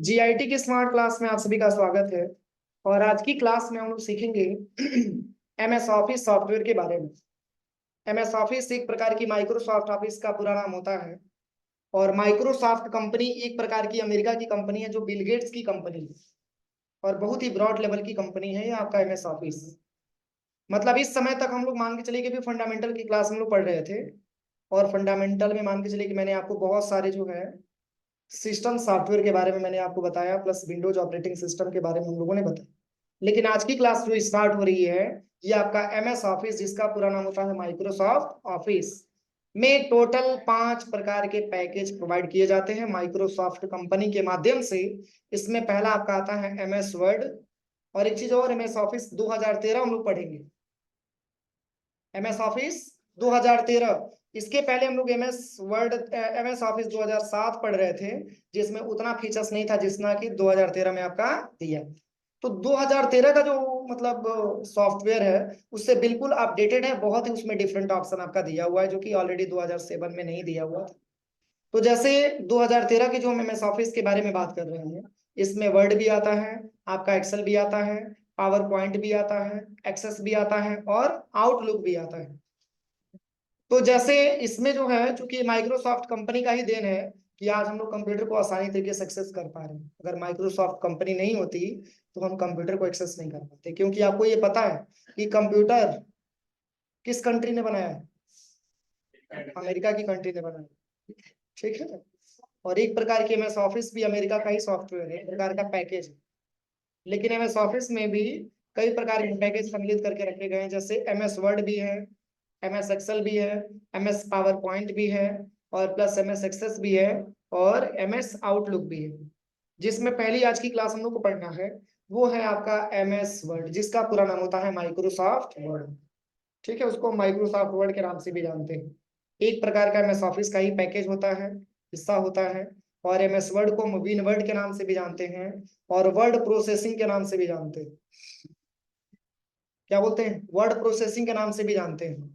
GIT की smart class में आप सभी का स्वागत है। और आज की क्लास में हम लोग सीखेंगे एमएस ऑफिस सॉफ्टवेयर के बारे में। एमएस ऑफिस एक प्रकार की माइक्रोसॉफ्ट ऑफिस का पूरा नाम होता है। और माइक्रोसॉफ्ट कंपनी एक प्रकार की अमेरिका की कंपनी है जो बिल गेट्स की कंपनी है। और बहुत ही ब्रॉड लेवल की कंपनी है ये आपका एमएस ऑफिस। मतलब इस समय तक हम लोग मान के चले कि भी फंडामेंटल की क्लास में लोग पढ़ रहे थे। और फंडामेंटल में मान के चले कि मैंने आपको बहुत सारे जो है सिस्टम सॉफ्टवेयर के बारे में मैंने आपको बताया, प्लस विंडोज ऑपरेटिंग सिस्टम के बारे में हम लोगों ने बताया। लेकिन आज की क्लास जो स्टार्ट हो रही है ये आपका एमएस ऑफिस, जिसका पूरा नाम होता है माइक्रोसॉफ्ट ऑफिस, में टोटल 5 प्रकार के पैकेज प्रोवाइड किए जाते हैं माइक्रोसॉफ्ट कंपनी के माध्यम से। इसमें पहला आपका आता है एमएस वर्ड। और एक चीज और, एमएस ऑफिस 2013 हम लोग पढ़ेंगे। MS office 2013। इसके पहले हम लोग एमएस वर्ड एमएस ऑफिस 2007 पढ़ रहे थे, जिसमें उतना फीचर्स नहीं था जितना कि 2013 में आपका दिया। तो 2013 का जो मतलब सॉफ्टवेयर है उससे बिल्कुल अपडेटेड है। बहुत ही उसमें डिफरेंट ऑप्शन आपका दिया हुआ है जो कि ऑलरेडी 2007 में नहीं दिया हुआ था। तो जैसे 2013 के जो हम एमएस ऑफिस के बारे में बात कर रहे हैं, इसमें वर्ड भी आता है, आपका एक्सेल भी आता है, पावर पॉइंट भी आता है, एक्सेस भी आता है और आउटलुक भी आता है। तो जैसे इसमें जो है, चूंकि माइक्रोसॉफ्ट कंपनी का ही देन है कि आज हम लोग कंप्यूटर को आसानी तरीके से एक्सेस कर पा रहे हैं। अगर माइक्रोसॉफ्ट कंपनी नहीं होती तो हम कंप्यूटर को एक्सेस नहीं कर पाते, क्योंकि आपको ये पता है कि कंप्यूटर किस कंट्री ने बनाया है? अमेरिका की कंट्री ने बनाया है। ठीक है। और एक प्रकार की एमएस ऑफिस भी अमेरिका का ही सॉफ्टवेयर है, एक प्रकार का पैकेज है। लेकिन एमएस ऑफिस में भी कई प्रकार के पैकेज सम्मिलित करके रखे गए हैं, जैसे एमएस वर्ड भी है, एमएस एक्सेल भी है, एमएस पावर पॉइंट भी है, और प्लस एमएस एक्सेस भी है, और एमएस आउटलुक भी है। जिसमें पहली आज की क्लास हम लोग को पढ़ना है वो है आपका एमएस वर्ड, जिसका पूरा नाम होता है माइक्रोसॉफ्ट वर्ड। ठीक है, उसको माइक्रोसॉफ्ट वर्ड के नाम से भी जानते हैं। एक प्रकार का एमएस ऑफिस का ही पैकेज होता है, हिस्सा होता है। और एमएस वर्ड को विन वर्ड के नाम से भी जानते हैं, और वर्ड प्रोसेसिंग के नाम से भी जानते हैं। क्या बोलते हैं? वर्ड प्रोसेसिंग के नाम से भी जानते हैं।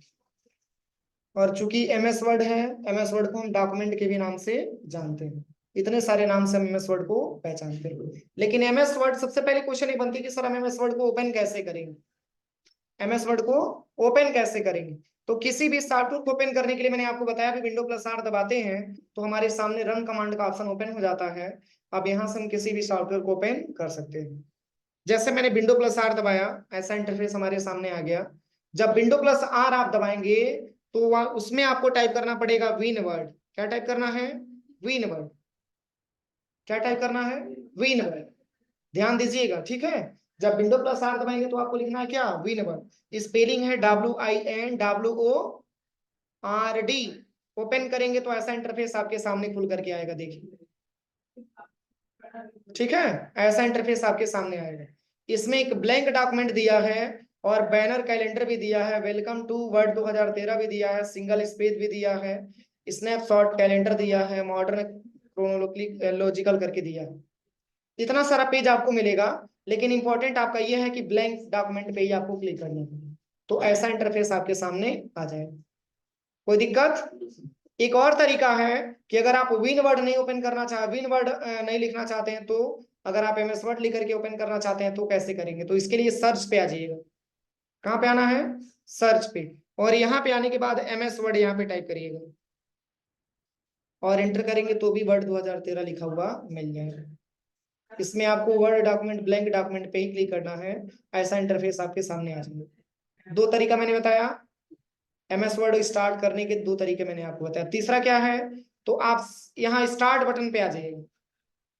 और चूंकि एमएस वर्ड है, एमएस वर्ड को हम डॉक्यूमेंट के भी नाम से जानते हैं। इतने सारे नाम से हम एमएस वर्ड को पहचानते हैं। लेकिन एमएस वर्ड, सबसे पहले क्वेश्चन ये बनती है कि सर हम एमएस वर्ड को ओपन कैसे करेंगे? एमएस वर्ड को ओपन कैसे करेंगे? तो किसी भी सॉफ्टवेयर को ओपन करने के लिए मैंने आपको बताया कि विंडो प्लस आर दबाते हैं तो हमारे सामने रन कमांड का ऑप्शन ओपन हो जाता है। अब यहाँ से हम किसी भी सॉफ्टवेयर को ओपन कर सकते हैं। जैसे मैंने विंडो प्लस आर दबाया, ऐसा इंटरफेस हमारे सामने आ गया। जब विंडो प्लस आर आप दबाएंगे तो उसमें आपको टाइप करना पड़ेगा विन वर्ड। क्या टाइप करना है? Win word. क्या टाइप करना है? Win word. ध्यान दीजिएगा, ठीक है। जब विंडो प्लस आर दबाएंगे तो आपको लिखना है क्या? Win word. स्पेलिंग है WINWORD। ओपन करेंगे तो ऐसा इंटरफेस आपके सामने खुल करके आएगा, देखिए। ठीक है, ऐसा इंटरफेस आपके सामने आएगा। इसमें एक ब्लैंक डॉक्यूमेंट दिया है, और बैनर कैलेंडर भी दिया है, वेलकम टू वर्ड 2013 भी दिया है, सिंगल स्पेस भी दिया है, स्नैपशॉट कैलेंडर दिया है, मॉडर्न क्रोनोलॉजिकल करके दिया है। इतना सारा पेज आपको मिलेगा। लेकिन इंपॉर्टेंट आपका यह है कि ब्लैंक डॉक्यूमेंट पे ही आपको क्लिक करना है, तो ऐसा इंटरफेस आपके सामने आ जाएगा। कोई दिक्कत? एक और तरीका है कि अगर आप विन वर्ड नहीं ओपन करना चाहे, विन वर्ड नहीं लिखना चाहते हैं, तो अगर आप एमएस वर्ड लिख करके ओपन करना चाहते हैं तो कैसे करेंगे? तो इसके लिए सर्च पे आ जाइएगा। कहाँ पे आना है? सर्च पे। और यहाँ पे आने के बाद एमएस वर्ड यहाँ पे टाइप करिएगा, और एंटर करेंगे तो भी वर्ड 2013 लिखा हुआ मिल जाएगा। इसमें आपको वर्ड डॉक्यूमेंट, ब्लैंक डॉक्यूमेंट पे ही क्लिक करना है, ऐसा इंटरफेस आपके सामने आ जाएगा। 2 तरीका मैंने बताया। एमएस वर्ड स्टार्ट करने के 2 तरीके मैंने आपको बताया। तीसरा क्या है? तो आप यहाँ स्टार्ट बटन पे आ जाइएगा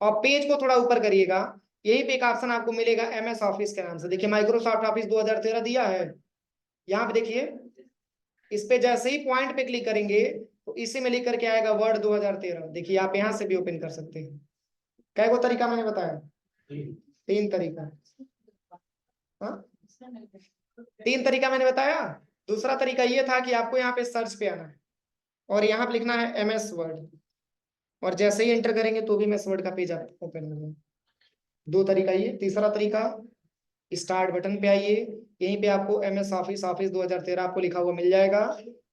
और पेज को थोड़ा ऊपर करिएगा। यहीं पे एक ऑप्शन आपको मिलेगा एमएस ऑफिस के नाम से। देखिए, माइक्रोसॉफ्ट ऑफिस 2013 दिया है यहाँ पे, देखिए। इस पे जैसे ही पॉइंट पे क्लिक करेंगे तो इसी में लिख करके आएगा वर्ड 2013। देखिए, आप यहाँ से भी ओपन कर सकते हैं। कै गो तरीका मैंने बताया? 3 तरीका। हाँ, 3 तरीका मैंने बताया। दूसरा तरीका ये था कि आपको यहाँ पे सर्च पे आना है और यहाँ पे लिखना है एमएस वर्ड, और जैसे ही एंटर करेंगे तो भी एमएस वर्ड का पेज आप ओपन हो जाएगा। 2 तरीका ये। तीसरा तरीका, स्टार्ट बटन पे आइए, यहीं पे आपको एमएस ऑफिस ऑफिस 2013 आपको लिखा हुआ मिल जाएगा।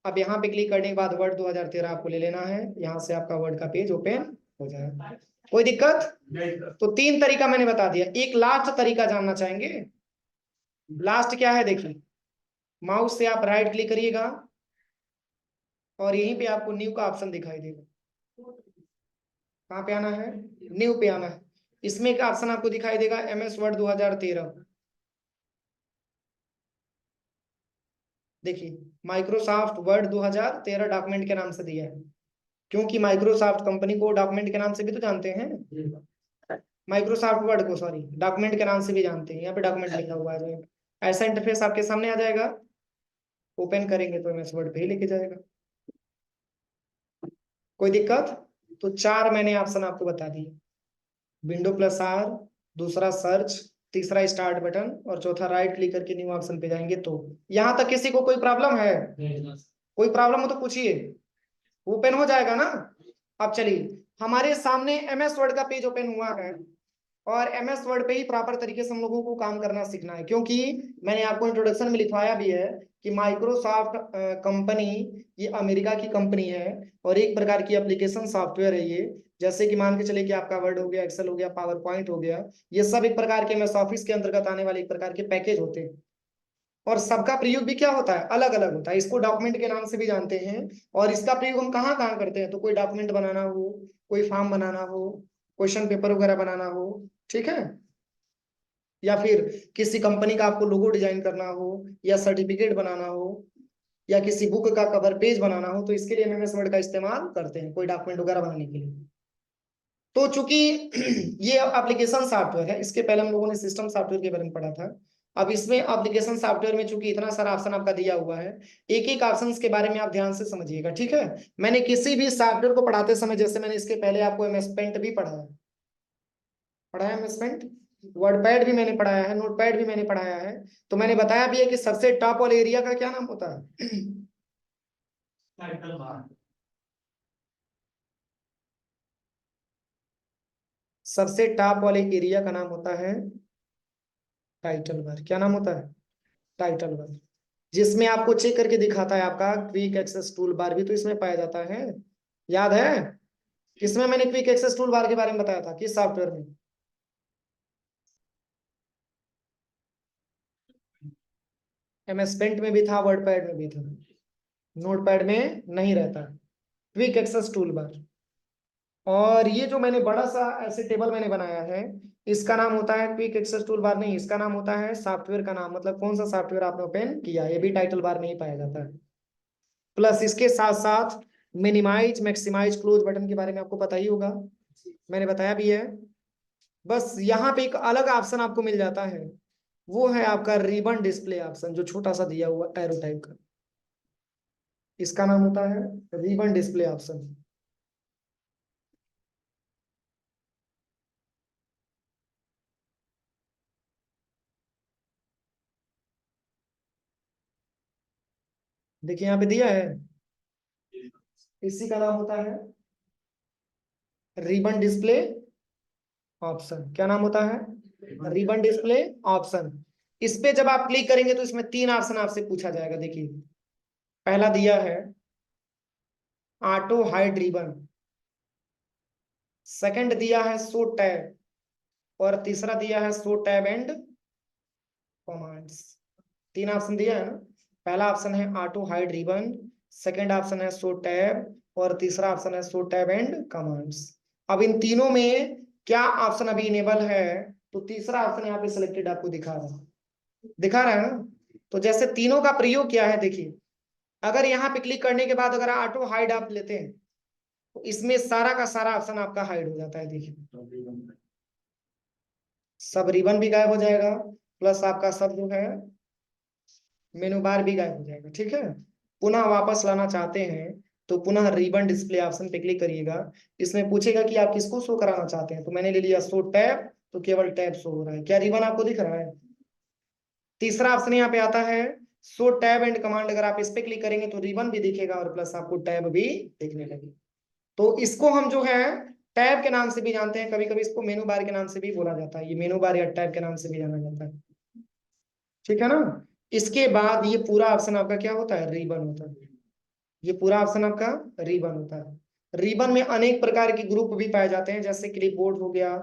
अब यहाँ पे क्लिक करने के बाद वर्ड 2013 आपको ले लेना है, यहाँ से आपका वर्ड का पेज ओपन हो जाएगा। कोई दिक्कत नहीं। तो 3 तरीका मैंने बता दिया। एक लास्ट तरीका जानना चाहेंगे? लास्ट क्या है देखिए, माउस से आप राइट क्लिक करिएगा और यहीं पे आपको न्यू का ऑप्शन दिखाई देगा। कहाँ पे आना है? न्यू पे आना है। इसमें एक ऑप्शन आपको दिखाई देगा MS वर्ड 2013। देखिए माइक्रोसॉफ्ट वर्ड 2013 डॉक्यूमेंट के नाम से दिया है, क्योंकि माइक्रोसॉफ्ट कंपनी को डॉक्यूमेंट के नाम से भी तो जानते हैं। माइक्रोसॉफ्ट वर्ड को सॉरी डॉक्यूमेंट के नाम से भी जानते हैं। यहाँ पे डॉक्यूमेंट लिखा हुआ आ जाएगा, ऐसा इंटरफेस आपके सामने आ जाएगा। ओपन करेंगे तो MS वर्ड पे ही लेके जाएगा। कोई दिक्कत? तो 4 मैंने ऑप्शन आपको बता दिए, Window+R, दूसरा सर्च, तीसरा स्टार्ट बटन और चौथा राइट क्लिक करके न्यू ऑप्शन पे जाएंगे। तो यहाँ तक किसी को कोई प्रॉब्लम है? कोई प्रॉब्लम हो तो पूछिए, ओपन हो जाएगा ना। अब चलिए, हमारे सामने MS वर्ड का पेज ओपन हुआ है और MS वर्ड पे ही प्रॉपर तरीके से हम लोगों को काम करना सीखना है, क्योंकि मैंने आपको इंट्रोडक्शन में लिखवाया भी है कि माइक्रोसॉफ्ट कंपनी ये अमेरिका की कंपनी है और एक प्रकार की एप्लीकेशन सॉफ्टवेयर है ये। जैसे कि मान के चले कि आपका वर्ड हो गया, एक्सेल हो गया, पावर पॉइंट हो गया, ये सब एक प्रकार के MS ऑफिस के अंतर्गत आने वाले एक प्रकार के पैकेज होते हैं। और सबका प्रयोग भी क्या होता है? अलग अलग होता है। इसको डॉक्यूमेंट के नाम से भी जानते हैं। और इसका प्रयोग हम कहाँ कहाँ करते हैं? तो कोई डॉक्यूमेंट बनाना हो, कोई फॉर्म बनाना हो, क्वेश्चन पेपर वगैरह बनाना हो, ठीक है, या फिर किसी कंपनी का आपको लोगो डिजाइन करना हो, या सर्टिफिकेट बनाना हो, या किसी बुक का कवर पेज बनाना हो, तो इसके लिए MS वर्ड का इस्तेमाल करते हैं कोई डॉक्यूमेंट वगैरह बनाने के लिए। तो चूंकि ये एप्लीकेशन सॉफ्टवेयर है, इसके पहले हम लोगों ने सिस्टम सॉफ्टवेयर के बारे में पढ़ा था। अब इसमें एप्लीकेशन सॉफ्टवेयर में चूंकि इतना सारा ऑप्शन आपका दिया हुआ है, एक एक ऑप्शन के बारे में आप ध्यान से समझिएगा, ठीक है। मैंने किसी भी सॉफ्टवेयर को पढ़ाते समय, जैसे मैंने इसके पहले आपको MS पेंट भी पढ़ाया MS पेंट, वर्डपैड भी मैंने पढ़ाया है, नोटपैड भी मैंने पढ़ाया है। तो मैंने बताया भी है कि सबसे टॉप वाले एरिया का क्या नाम होता है? Title bar. सबसे टॉप वाले एरिया का नाम होता है टाइटल बार। क्या नाम होता है? टाइटल बार, जिसमें आपको चेक करके दिखाता है आपका क्विक एक्सेस टूल बार भी तो इसमें पाया जाता है। याद है किसमें मैंने क्विक एक्सेस टूल बार के बारे में बताया था? किस सॉफ्टवेयर में? MS पेंट में भी था, वर्डपैड में भी था, नोटपैड में नहीं रहता। Quick access tool bar. और ये जो मैंने बड़ा सा ऐसे टेबल मैंने बनाया है, इसका नाम होता है क्विक एक्सेस टूल बार नहीं, इसका नाम होता है सॉफ्टवेयर का नाम, मतलब कौन सा सॉफ्टवेयर आपने ओपन किया, ये भी टाइटल बार में ही पाया जाता है। प्लस इसके साथ साथ मिनिमाइज, मैक्सिमाइज, क्लोज बटन के बारे में आपको पता ही होगा, मैंने बताया भी है। बस यहाँ पे एक अलग ऑप्शन आपको मिल जाता है, वो है आपका रिबन डिस्प्ले ऑप्शन, जो छोटा सा दिया हुआ एरो टाइप का, इसका नाम होता है रिबन डिस्प्ले ऑप्शन। देखिए यहाँ पे दिया है, इसी का नाम होता है रिबन डिस्प्ले ऑप्शन। क्या नाम होता है? Ribbon display option. इस पे जब आप क्लिक करेंगे तो इसमें 3 ऑप्शन आपसे पूछा जाएगा। देखिए पहला दिया है ऑटो हाइड रिबन, सेकंड दिया है शो टैब, और तीसरा दिया है show tab and commands. 3 option दिया है ना। पहला ऑप्शन है auto hide ribbon, second option है शो टैब, और तीसरा ऑप्शन है शो टैब एंड कमांड्स। अब इन तीनों में क्या ऑप्शन अभी इनेबल है? तो तीसरा ऑप्शन यहाँ पे सिलेक्टेड आपको दिखा रहा है ना। तो जैसे तीनों का प्रयोग क्या है देखिए, अगर यहाँ पे क्लिक करने के बाद अगर ऑटो हाइड आप लेते हैं तो इसमें सारा का सारा ऑप्शन आपका हाइड हो जाता है। देखिए सब रिबन भी गायब हो जाएगा, प्लस आपका सब जो है मेनू बार भी गायब हो जाएगा, ठीक है। पुनः वापस लाना चाहते हैं तो पुनः रिबन डिस्प्ले ऑप्शन पे क्लिक करिएगा। इसमें पूछेगा कि आप किसको शो कराना चाहते हैं, तो मैंने ले लिया शो टैब, तो केवल टैब शो हो रहा है। क्या रिबन आपको दिख रहा है? तीसरा ऑप्शन यहाँ पे आता है शो टैब एंड कमांड, अगर आप इस पे क्लिक करेंगे तो रिबन भी दिखेगा और प्लस आपको टैब भी दिखने लगे। तो इसको हम जो है टैब के नाम से भी जानते हैं, कभी कभी इसको मेनू बार के नाम से भी बोला जाता है, ये मेनू बार या टैब के नाम से भी जाना जाता है, ठीक है ना। इसके बाद ये पूरा ऑप्शन आपका क्या होता है? रिबन होता है। ये पूरा ऑप्शन आपका रिबन होता है। रिबन में अनेक प्रकार के ग्रुप भी पाए जाते हैं, जैसे क्लिपबोर्ड हो गया,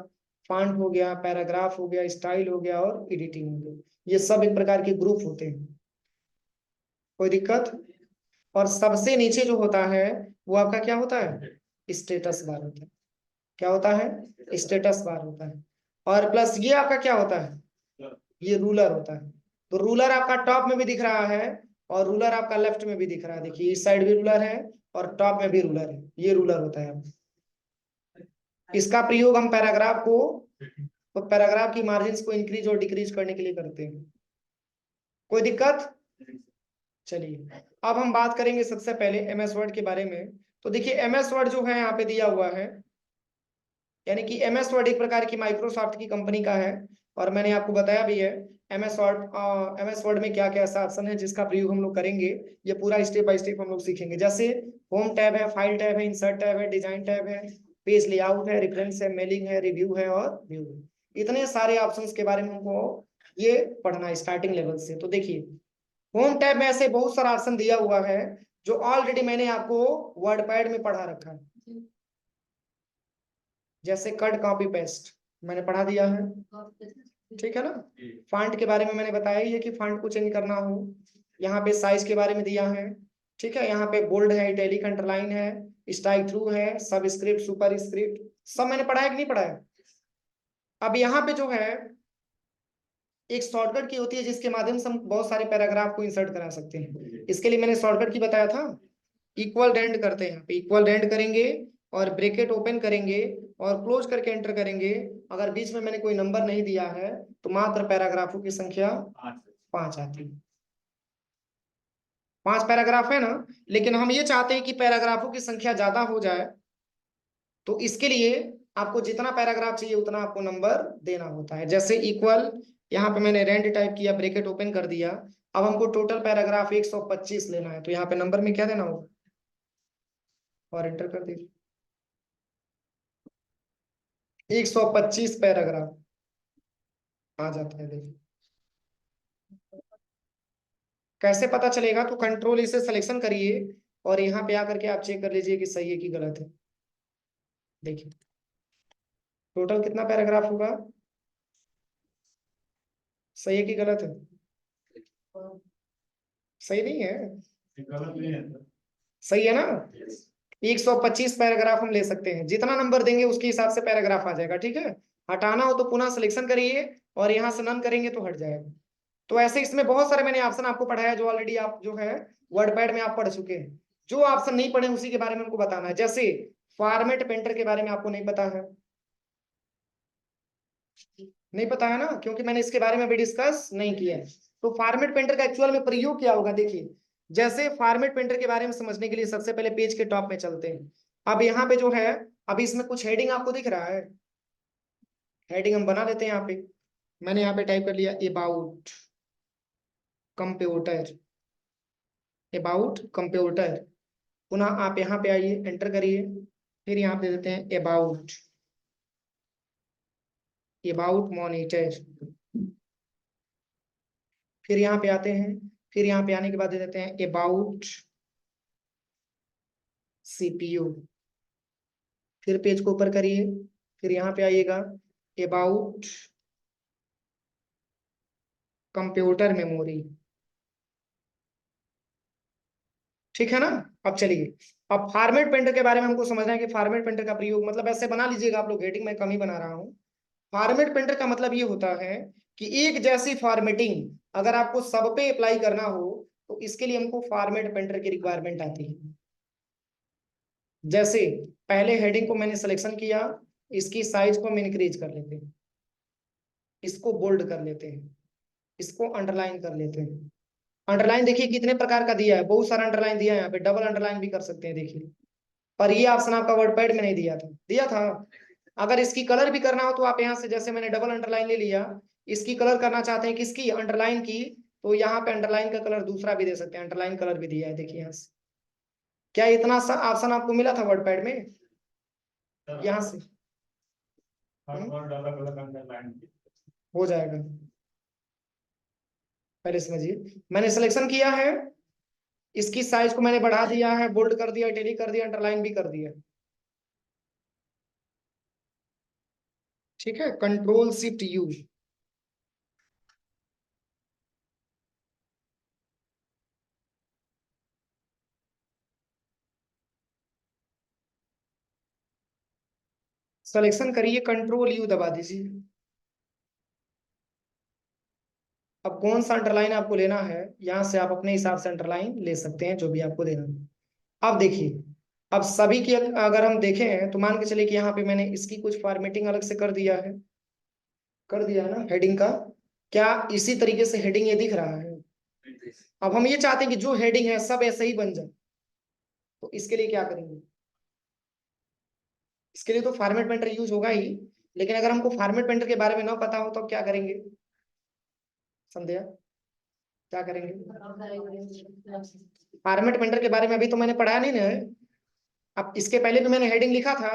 फॉन्ट हो गया, पैराग्राफ हो गया, स्टाइल हो गया और एडिटिंग हो गया। ये सब एक प्रकार के ग्रुप होते हैं। कोई दिक्कत? और सबसे नीचे जो होता है वो आपका क्या होता है? स्टेटस बार होता है। क्या होता है? स्टेटस बार होता है। और प्लस ये आपका क्या होता है? ये रूलर होता है। तो रूलर आपका टॉप में भी दिख रहा है और रूलर आपका लेफ्ट में भी दिख रहा है। देखिए इस साइड भी रूलर है और टॉप में भी रूलर है। ये रूलर होता है। इसका प्रयोग हम पैराग्राफ को, तो पैराग्राफ की मार्जिन को इंक्रीज और डिक्रीज करने के लिए करते हैं। कोई दिक्कत? चलिए अब हम बात करेंगे सबसे पहले एमएस वर्ड के बारे में। तो देखिए एमएस वर्ड जो है यहाँ पे दिया हुआ है, यानी कि एमएस वर्ड एक प्रकार की माइक्रोसॉफ्ट की कंपनी का है। और मैंने आपको बताया भी है एमएस वर्ड में क्या क्या ऐसा ऑप्शन है जिसका प्रयोग हम लोग करेंगे। ये पूरा स्टेप बाय स्टेप हम लोग सीखेंगे। जैसे होम टैब है, फाइल टैब है, इंसर्ट टैब है, डिजाइन टैब है, पेज लेआउट है, रेफरेंस है, मेलिंग है, रिव्यू है और व्यू है। इतने सारे ऑप्शंस के बारे में हमको ये पढ़ना है स्टार्टिंग लेवल से। तो देखिए होम टैब में ऐसे बहुत सारा ऑप्शन दिया हुआ है जो ऑलरेडी मैंने आपको वर्डपैड में पढ़ा रखा है। जैसे कट कॉपी पेस्ट मैंने पढ़ा दिया है, ठीक है ना। फॉन्ट के बारे में मैंने बताया ही है कि फॉन्ट को चेंज करना हो। यहाँ पे साइज के बारे में दिया है, ठीक है। यहाँ पे बोल्ड है, इटैलिक, अंडरलाइन है, स्टाइल थ्रू है, सब स्क्रिप्ट, सुपर स्क्रिप्ट, सब मैंने पढ़ाया कि नहीं पढ़ाया? अब यहाँ पे जो है एक शॉर्टकट की होती है जिसके माध्यम से हम बहुत सारे पैराग्राफ को इंसर्ट करा सकते हैं। इसके लिए मैंने शॉर्टकट की बताया था, इक्वल रेंड करते हैं। इक्वल रेंड करेंगे और ब्रैकेट ओपन करेंगे और क्लोज करके एंटर करेंगे। अगर बीच में मैंने कोई नंबर नहीं दिया है तो मात्र पैराग्राफों की संख्या 5 आती है। 5 पैराग्राफ है ना। लेकिन हम ये चाहते हैं कि पैराग्राफों की संख्या ज्यादा हो जाए, तो इसके लिए आपको जितना पैराग्राफ चाहिए उतना आपको नंबर देना होता है। जैसे इक्वल, यहाँ पे मैंने रेंड टाइप किया, ब्रैकेट ओपन कर दिया। अब हमको टोटल पैराग्राफ 125 लेना है, तो यहाँ पे नंबर में क्या देना होगा और एंटर कर दीजिए। 125 पैराग्राफ आ जाता है। देखिए कैसे पता चलेगा, तो कंट्रोल इसे सिलेक्शन करिए और यहाँ पे आकर के आप चेक कर लीजिए कि सही है कि गलत है। देखिए टोटल कितना पैराग्राफ होगा, सही है कि गलत है? सही नहीं है? गलत नहीं है। सही है ना। 125 पैराग्राफ हम ले सकते हैं, जितना नंबर देंगे उसके हिसाब से पैराग्राफ आ जाएगा, ठीक है। हटाना हो तो पुनः सिलेक्शन करिए और यहाँ से नन करेंगे तो हट जाएगा। तो ऐसे इसमें बहुत सारे मैंने ऑप्शन आपको पढ़ाया जो ऑलरेडी आप जो है वर्डपैड में आप पढ़ चुके हैं। जो ऑप्शन नहीं पढ़े उसी के बारे में हमको बताना है। जैसे फॉर्मेट पेंटर के बारे में आपको नहीं पता है, नहीं पता है ना, क्योंकि मैंने इसके बारे में अभी डिस्कस नहीं किया है। तो फॉर्मेट पेंटर का एक्चुअल में प्रयोग क्या होगा, देखिए जैसे फॉर्मेट पेंटर के बारे में समझने के लिए सबसे पहले पेज के टॉप में चलते हैं। अब यहाँ पे जो है, अभी इसमें कुछ हेडिंग आपको दिख रहा है, हेडिंग हम बना लेते हैं। यहाँ पे मैंने यहाँ पे टाइप कर लिया अबाउट कंप्यूटर, अबाउट कंप्यूटर। पुनः आप यहाँ पे आइए, एंटर करिए, फिर यहाँ पे दे देते हैं अबाउट मॉनिटर। फिर यहाँ पे आते हैं, फिर यहाँ पे आने के बाद दे देते हैं अबाउट सीपीयू। फिर पेज को ऊपर करिए, फिर यहाँ पे आइएगा अबाउट कंप्यूटर मेमोरी, ठीक है ना। अब चलिए, अब फॉर्मेट पेंटर के बारे में हमको समझना है कि फॉर्मेट पेंटर का प्रयोग मतलब ऐसे बना लीजिएगा आप लोग, हेडिंग में कम ही बना रहा हूँ। फॉर्मेट पेंटर का मतलब ये होता है कि एक जैसी फॉर्मेटिंग अगर आपको सब पे अप्लाई करना हो तो इसके लिए हमको फॉर्मेट पेंटर की रिक्वायरमेंट आती है। जैसे पहले हेडिंग को मैंने सिलेक्शन किया, इसकी साइज को हम इंक्रीज कर लेते हैं, इसको बोल्ड कर लेते हैं, इसको अंडरलाइन कर लेते हैं। अंडरलाइन देखिए कितने प्रकार का दिया है, बहुत सारा अंडरलाइन दिया है। यहाँ पे डबल अंडरलाइन भी कर सकते हैं, देखिए। पर ये ऑप्शन आपका वर्डपैड में नहीं दिया था, दिया था। अगर इसकी कलर भी करना हो तो आप यहाँ से, जैसे मैंने डबल अंडरलाइन ले लिया, इसकी कलर करना चाहते हैं किसकी, अंडरलाइन की, तो यहाँ पे अंडरलाइन का कलर दूसरा भी दे सकते हैं, अंडरलाइन कलर भी दिया है, देखिए यहाँ से। क्या इतना सा ऑप्शन आपको मिला था वर्डपैड में? यहाँ से हो जाएगा। पहले समझिए, मैंने सिलेक्शन किया है, इसकी साइज को मैंने बढ़ा दिया है, बोल्ड कर दिया, इटैलिक कर दिया, अंडरलाइन भी कर दिया। ठीक है, कंट्रोल शिफ्ट यू। सिलेक्शन करिए, कंट्रोल यू दबा दीजिए। अब कौन सा अंडरलाइन आपको लेना है, यहां से आप अपने हिसाब से अंडरलाइन ले सकते हैं, जो भी आपको देना है। अब देखिए, अब सभी की अगर हम देखें तो मान के चलिए कि यहाँ पे मैंने इसकी कुछ फॉर्मेटिंग अलग से कर दिया है, कर दिया है ना हेडिंग का। क्या इसी तरीके से हेडिंग ये दिख रहा है? अब हम ये चाहते हैं कि जो हेडिंग है सब ऐसे ही बन जाए, तो इसके लिए क्या करेंगे? इसके लिए तो फॉर्मेट पेंटर यूज होगा ही, लेकिन अगर हमको फॉर्मेट पेंटर के बारे में ना पता हो तो अब क्या करेंगे? संध्या, क्या करेंगे? फॉर्मेट पेंटर के बारे में अभी तो मैंने पढ़ाया नहीं ना है। अब इसके पहले भी मैंने हेडिंग लिखा था।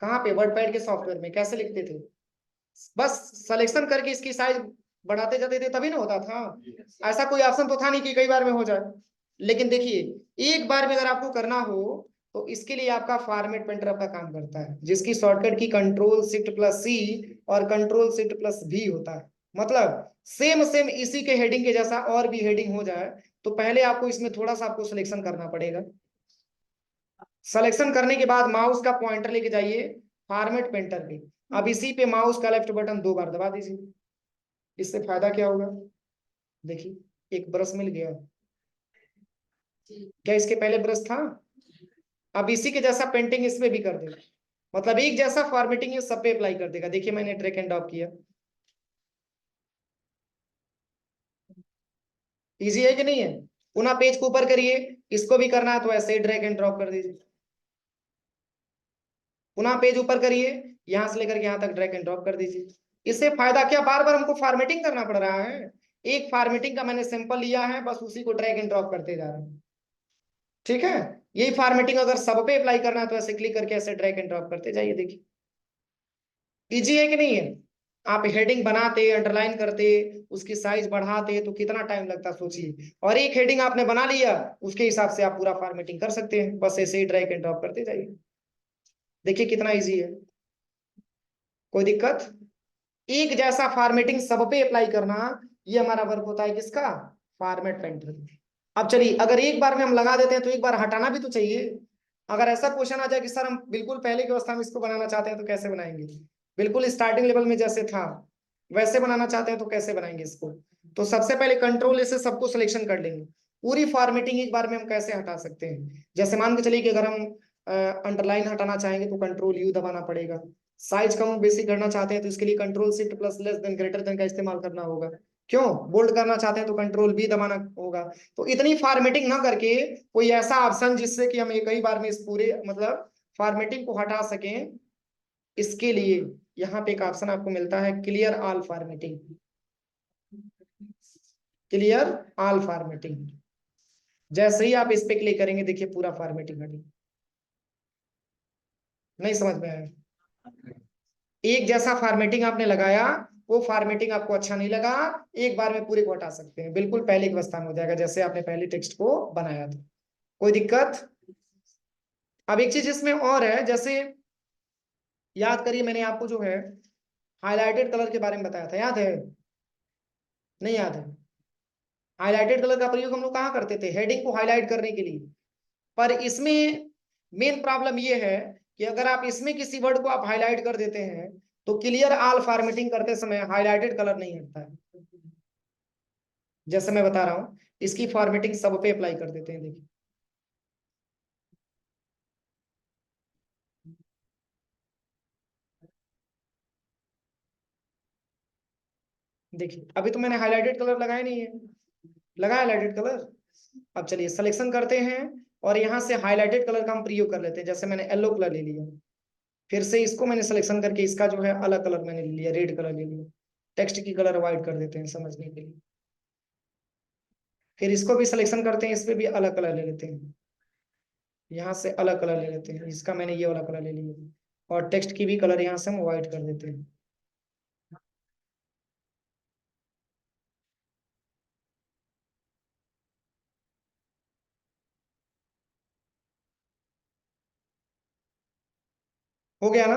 कहाँ पे? वर्डपैड के सॉफ्टवेयर में कैसे लिखते थे? बस सिलेक्शन करके इसकी साइज बढ़ाते जाते थे, तभी ना होता था। ऐसा कोई ऑप्शन तो था नहीं कि कई बार में हो जाए। लेकिन देखिए, एक बार में अगर आपको करना हो तो इसके लिए आपका फॉर्मेट पेंटर आपका काम करता है, जिसकी शॉर्टकट की कंट्रोल शिफ्ट प्लस सी और कंट्रोल शिफ्ट प्लस भी होता है। मतलब सेम सेम इसी के हेडिंग के जैसा और भी हेडिंग हो जाए, तो पहले आपको इसमें थोड़ा सा आपको सिलेक्शन करना पड़ेगा। सिलेक्शन करने के बाद माउस का पॉइंटर लेके जाइए फॉर्मेट पेंटर पे। अब इसी पे माउस का लेफ्ट बटन 2 बार दबा दीजिए। इससे फायदा क्या होगा? देखिए, एक ब्रश मिल गया। क्या इसके पहले ब्रश था? अब इसी के जैसा पेंटिंग इसमें भी कर देगा। मतलब एक जैसा फॉर्मेटिंग ये सब पे अप्लाई कर देगा। देखिए, मैंने ड्रैग एंड ड्रॉप किया। इजी है कि नहीं है? पुनः पेज को ऊपर करिए। इसको भी करना है तो ऐसे ही ड्रैग एंड ड्रॉप कर दीजिए। पुनः पेज ऊपर करिए, यहां से लेकर के यहां तक ड्रैग एंड ड्रॉप कर दीजिए। इससे फायदा क्या? बार बार हमको फॉर्मेटिंग करना पड़ रहा है। एक फॉर्मेटिंग का मैंने सैंपल लिया है, बस उसी को ड्रैग एंड ड्रॉप करते जा रहा हूं। ठीक है। यही फॉर्मेटिंग अगर सब पे अप्लाई करना है तो ऐसे क्लिक करके ऐसे ड्रैग एंड ड्रॉप करते जाइए। देखिए, इजी है कि नहीं है? आप हेडिंग बनाते, अंडरलाइन करते, उसकी साइज बढ़ाते तो कितना टाइम लगता सोचिए। और एक हेडिंग आपने बना लिया, उसके हिसाब से आप पूरा फॉर्मेटिंग कर सकते हैं, बस ऐसे ही ड्रैग एंड ड्रॉप करते जाइए। देखिए कितना इजी है। कोई दिक्कत? एक जैसा फॉर्मेटिंग सब पे अप्लाई करना, ये हमारा वर्क होता है किसका? Format painter. अब चलिए, अगर एक बार में हम लगा देते हैं तो एक बार हटाना भी तो चाहिए। अगर ऐसा क्वेश्चन आ जाए कि सर हम बिल्कुल पहले की अवस्था में इसको बनाना चाहते हैं तो कैसे बनाएंगे? बिल्कुल स्टार्टिंग लेवल में जैसे था वैसे बनाना चाहते हैं तो कैसे बनाएंगे इसको? तो सबसे पहले कंट्रोल से सबको सिलेक्शन कर लेंगे। पूरी फॉर्मेटिंग एक बार में हम कैसे हटा सकते हैं? जैसे मान के चलिए कि अगर हम अंडरलाइन हटाना चाहेंगे तो कंट्रोल यू दबाना पड़ेगा। साइज कम बेसिक करना चाहते हैं तो इसके लिए control shift plus less than greater than का इस्तेमाल करना होगा। क्यों? बोल्ड करना चाहते हैं तो कंट्रोल बी दबाना होगा। तो इतनी फॉर्मेटिंग ना करके कोई ऐसा ऑप्शन जिससे कि हम एक ही बार में इस पूरे मतलब फॉर्मेटिंग को हटा सकें, इसके लिए यहाँ पे एक ऑप्शन आपको मिलता है, clear all formatting. Clear all formatting, जैसे ही आप इस पे क्लिक करेंगे देखिए पूरा फॉर्मेटिंग हटी। नहीं समझ में आया? एक जैसा फॉर्मेटिंग आपने लगाया, वो फॉर्मेटिंग आपको अच्छा नहीं लगा, एक बार में पूरे को हटा सकते हैं, बिल्कुल पहले की अवस्था में हो जाएगा जैसे आपने पहले टेक्स्ट को बनाया था। कोई दिक्कत? अब एक चीज इसमें और है, जैसे याद करिए मैंने आपको जो है हाईलाइटेड कलर के बारे में बताया था, याद है? नहीं याद है? हाईलाइटेड कलर का प्रयोग हम लोग कहाँ करते थे? हेडिंग को हाईलाइट करने के लिए। पर इसमें मेन प्रॉब्लम ये है कि अगर आप इसमें किसी वर्ड को आप हाईलाइट कर देते हैं तो क्लियर ऑल फॉर्मेटिंग करते समय हाईलाइटेड कलर नहीं हटता है। जैसे मैं बता रहा हूं, इसकी फॉर्मेटिंग सब पे अप्लाई कर देते हैं। देखिए, देखिए अभी तो मैंने हाईलाइटेड कलर लगाया नहीं है, लगाया हाईलाइटेड कलर। अब चलिए सिलेक्शन करते हैं और यहाँ से हाईलाइटेड कलर का हम प्रयोग कर लेते हैं। जैसे मैंने येलो कलर ले लिया, फिर से इसको मैंने सिलेक्शन करके इसका जो है अलग कलर मैंने ले लिया, रेड कलर ले लिया। टेक्स्ट की कलर अवॉइड कर देते हैं समझने के लिए। फिर इसको भी सिलेक्शन करते हैं, इस पे भी अलग कलर ले लेते हैं। यहाँ से अलग कलर ले लेते हैं, इसका मैंने ये वाला कलर ले लिया। और टेक्स्ट की भी कलर यहाँ से हम व्हाइट कर देते हैं। हो गया ना?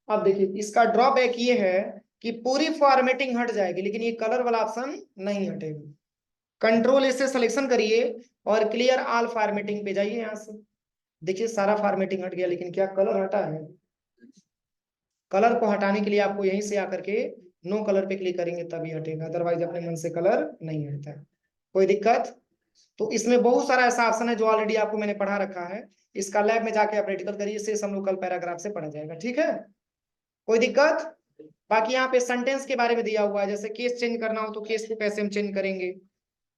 अब देखिए इसका ड्रॉबैक ये है कि पूरी फॉर्मेटिंग हट जाएगी, लेकिन ये कलर वाला ऑप्शन नहीं हटेगा। कंट्रोल इससे सिलेक्शन करिए और क्लियर ऑल फॉर्मेटिंग पे जाइए। यहाँ से देखिए सारा फॉर्मेटिंग हट गया, लेकिन क्या कलर हटा है? कलर को हटाने के लिए आपको यहीं से आकर के नो कलर पे क्लिक करेंगे तभी हटेगा, अदरवाइज अपने मन से कलर नहीं हटता है। कोई दिक्कत? तो इसमें बहुत सारा ऐसा ऑप्शन है जो ऑलरेडी आपको मैंने पढ़ा रखा है। इसका लैब में जाके आप प्रैक्टिकल करिए, इससे हम लोग कल पैराग्राफ से पढ़ा जाएगा। ठीक है, कोई दिक्कत? बाकी यहाँ पे सेंटेंस के बारे में दिया हुआ है, जैसे केस चेंज करना हो तो केस को कैसे हम चेंज करेंगे।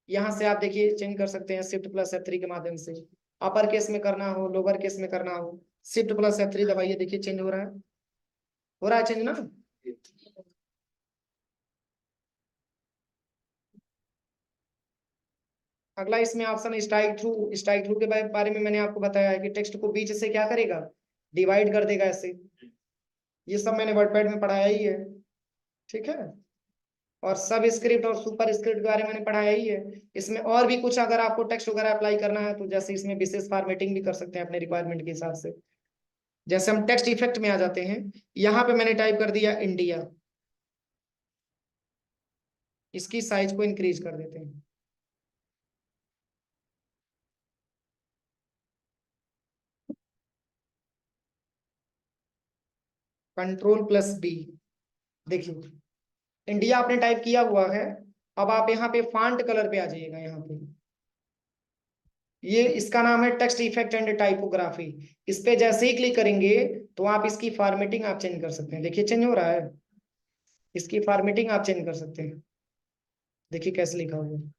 यहाँ से आप देखिए चेंज कर सकते हैं शिफ्ट प्लस F3 के माध्यम से। अपर केस में करना हो, लोअर केस में करना हो, शिफ्ट प्लस F3 दबाइए, देखिए चेंज हो रहा है, हो रहा है चेंज ना। अगला इसमें option strike through. Strike through के बारे में मैंने आपको बताया है कि टेक्स्ट को बीच से क्या करेगा, डिवाइड कर देगा ऐसे। ये सब मैंने वर्डपैड में पढ़ाया ही है। ठीक है, और सब स्क्रिप्ट और सुपर स्क्रिप्ट के बारे में मैंने पढ़ाया ही है। इसमें और भी कुछ अगर आपको टेक्स्ट वगैरह अप्लाई करना है तो जैसे इसमें विशेष फॉर्मेटिंग भी कर सकते हैं अपने रिक्वायरमेंट के हिसाब से। जैसे हम टेक्स्ट इफेक्ट में आ जाते हैं, यहाँ पे मैंने टाइप कर दिया इंडिया, इसकी साइज को इंक्रीज कर देते हैं। कंट्रोल+B, देखिए इंडिया आपने टाइप किया हुआ है। अब आप यहाँ पे फॉन्ट कलर पे आ जाइएगा। यहाँ पे ये इसका नाम है टेक्स्ट इफेक्ट एंड टाइपोग्राफी। इस पे जैसे ही क्लिक करेंगे तो आप इसकी फॉर्मेटिंग आप चेंज कर सकते हैं। देखिए चेंज हो रहा है, इसकी फॉर्मेटिंग आप चेंज कर सकते हैं। देखिए कैसे लिखा हुआ है।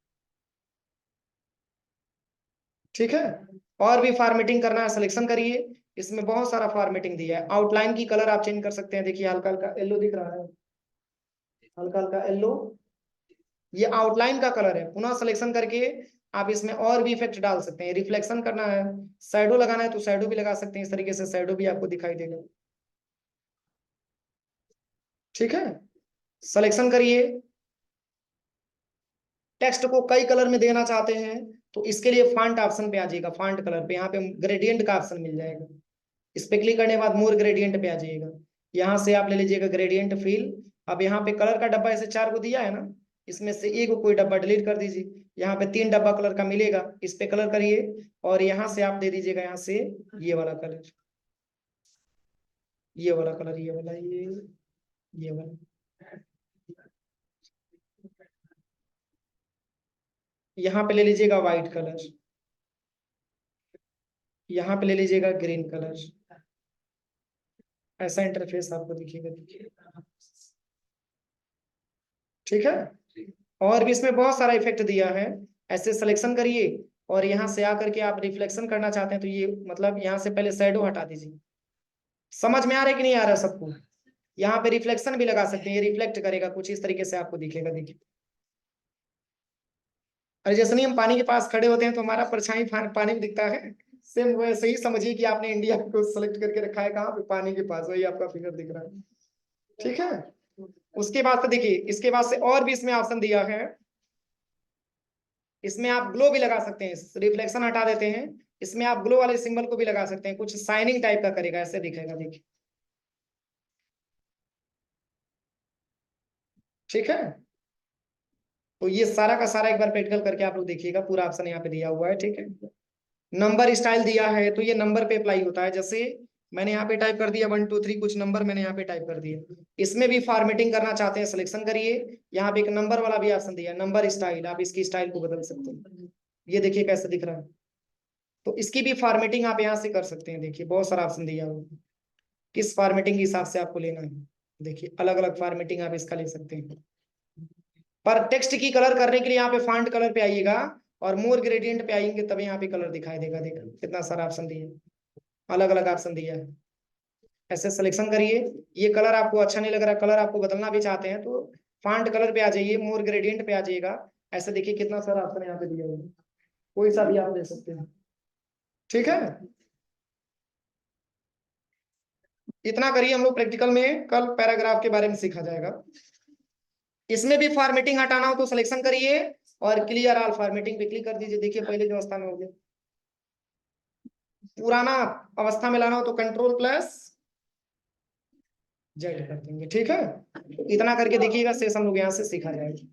ठीक है, और भी फॉर्मेटिंग करना है सिलेक्शन करिए। इसमें बहुत सारा फॉर्मेटिंग दिया है। आउटलाइन की कलर आप चेंज कर सकते हैं। देखिए हल्का हल्का येलो दिख रहा है, हल्का हल्का येलो, ये आउटलाइन का कलर है। पुनः सिलेक्शन करके आप इसमें और भी इफेक्ट डाल सकते हैं। रिफ्लेक्शन करना है, शैडो लगाना है तो शैडो भी लगा सकते हैं। इस तरीके से शैडो भी आपको दिखाई देगा। ठीक है, सिलेक्शन करिए। टेक्स्ट को कई कलर में देना चाहते हैं तो इसके लिए फॉन्ट ऑप्शन पे आ जाइएगा। फॉन्ट कलर पे यहाँ पे ग्रेडियंट का ऑप्शन मिल जाएगा। इस पे क्लिक करने के बाद मोर ग्रेडियंट पे आ जाइएगा। यहाँ से आप ले लीजिएगा ग्रेडियंट फील। अब यहाँ पे कलर का डब्बा ऐसे 4 को दिया है ना, इसमें से एक कोई डब्बा डिलीट कर दीजिए। यहाँ पे 3 डब्बा कलर का मिलेगा, इस पे कलर करिए और यहाँ से आप दे दीजिएगा यहाँ से ये वाला कलर, ये वाला कलर, ये वाला, ये वाला। यहाँ पे ले लीजिएगा व्हाइट कलर, यहाँ पे ले लीजिएगा ग्रीन कलर। ऐसा इंटरफेस आपको दिखेगा। देखिए ठीक है, और भी इसमें बहुत सारा इफेक्ट दिया है। ऐसे सिलेक्शन करिए और यहाँ से आकर के आप रिफ्लेक्शन करना चाहते हैं तो ये मतलब यहाँ से पहले शैडो हटा दीजिए। समझ में आ रहा है कि नहीं आ रहा है सबको? यहाँ पे रिफ्लेक्शन भी लगा सकते हैं, ये रिफ्लेक्ट करेगा कुछ इस तरीके से आपको दिखेगा। देखिए अरे जैसे नहीं हम पानी के पास खड़े होते हैं तो हमारा परछाई पानी में दिखता है, सेम वैसे ही समझिए कि आपने इंडिया को सेलेक्ट करके रखा है कहाँ पे, पानी के पास, वही आपका फिंगर दिख रहा है। ठीक है, उसके बाद से देखिए इसके बाद से और भी इसमें ऑप्शन दिया है। इसमें आप ग्लो भी लगा सकते हैं, रिफ्लेक्शन हटा देते हैं, इसमें आप ग्लो वाले सिंबल को भी लगा सकते हैं, कुछ शाइनिंग टाइप का करेगा, ऐसे दिखेगा। देखिए ठीक है, तो ये सारा का सारा एक बार प्रैक्टिकल करके आप लोग देखिएगा। पूरा ऑप्शन यहाँ पे दिया हुआ है। ठीक है, नंबर स्टाइल दिया है तो ये नंबर पे अप्लाई होता है। जैसे मैंने यहाँ पे टाइप कर दिया 1 2 3, कुछ नंबर मैंने यहाँ पे टाइप कर दिया। इसमें भी फॉर्मेटिंग करना चाहते हैं, सिलेक्शन करिए। यहाँ पे एक नंबर वाला भी ऑप्शन दिया है, नंबर स्टाइल, आप इसकी स्टाइल को बदल सकते हैं। ये देखिए कैसे दिख रहा है, तो इसकी भी फॉर्मेटिंग आप यहाँ से कर सकते हैं। देखिए बहुत सारा ऑप्शन दिया हुआ है, किस फॉर्मेटिंग के हिसाब से आपको लेना है। देखिए अलग अलग फॉर्मेटिंग आप इसका ले सकते हैं। पर टेक्स्ट की कलर करने के लिए यहाँ पे फॉन्ट कलर पे आइएगा और मोर ग्रेडियंट पे आएंगे तब यहाँ पे कलर दिखाई देगा। देखो कितना सारा ऑप्शन दिया, अलग अलग ऑप्शन दिया है। ऐसे सिलेक्शन करिए। ये कलर आपको अच्छा नहीं लग रहा, कलर आपको बदलना भी चाहते हैं तो फॉन्ट कलर पे आ जाइए, मोर ग्रेडियंट पे आ जाइएगा। ऐसे देखिए कितना सारा ऑप्शन यहाँ पे दिया हुआ है, कोई सा भी आप ले सकते हैं। ठीक है, इतना करिए। हम लोग प्रैक्टिकल में कल पैराग्राफ के बारे में सीखा जाएगा। इसमें भी फॉर्मेटिंग हटाना हो तो सिलेक्शन करिए और क्लियर ऑल फॉर्मेटिंग पे क्लिक कर दीजिए। देखिए पहले जो अवस्था में हो गया, पुराना अवस्था में लाना हो तो कंट्रोल प्लस जेड कर देंगे। ठीक है, इतना करके देखिएगा, शेष हम लोग यहाँ से सीखा जाएगा।